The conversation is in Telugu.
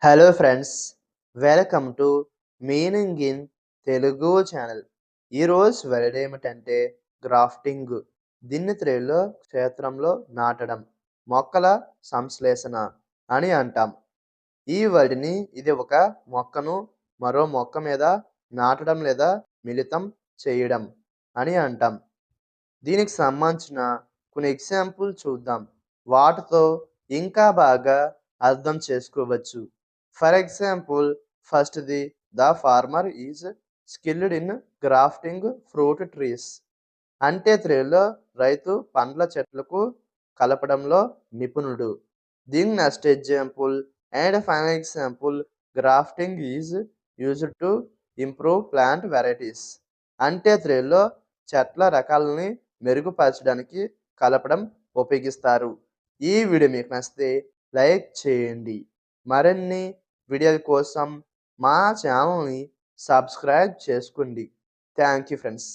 Hello friends, welcome to meaning in Telugu channel. ఈరోజు వర్డ్ ఏమిటంటే గ్రాఫ్టింగ్. దీన్ని తెలుగులో క్షేత్రంలో నాటడం, మొక్కల సంశ్లేషణ అని అంటాం. ఈ వర్డ్ని ఇది ఒక మొక్కను మరో మొక్క మీద నాటడం లేదా మిళితం చేయడం అని అంటాం. దీనికి సంబంధించిన కొన్ని ఎగ్జాంపుల్ చూద్దాం. వాటితో ఇంకా బాగా అర్థం చేసుకోవచ్చు. ఫర్ ఎగ్జాంపుల్, ఫస్ట్‌ది the farmer is skilled in grafting fruit trees. అంటే తెలుగులో రైతు పండ్ల చెట్లకు కలపడంలో నిపుణుడు. దీని next example and final example, grafting is used to improve plant varieties. అంటే తెలుగులో చెట్ల రకాలని మెరుగుపరచడానికి కలపడం ఉపయోగిస్తారు. ఈ వీడియో మీకు నచ్చితే లైక్ చేయండి. మరిన్ని వీడియోల కోసం మా ఛానల్ని సబ్స్క్రైబ్ చేసుకోండి. Thank you friends.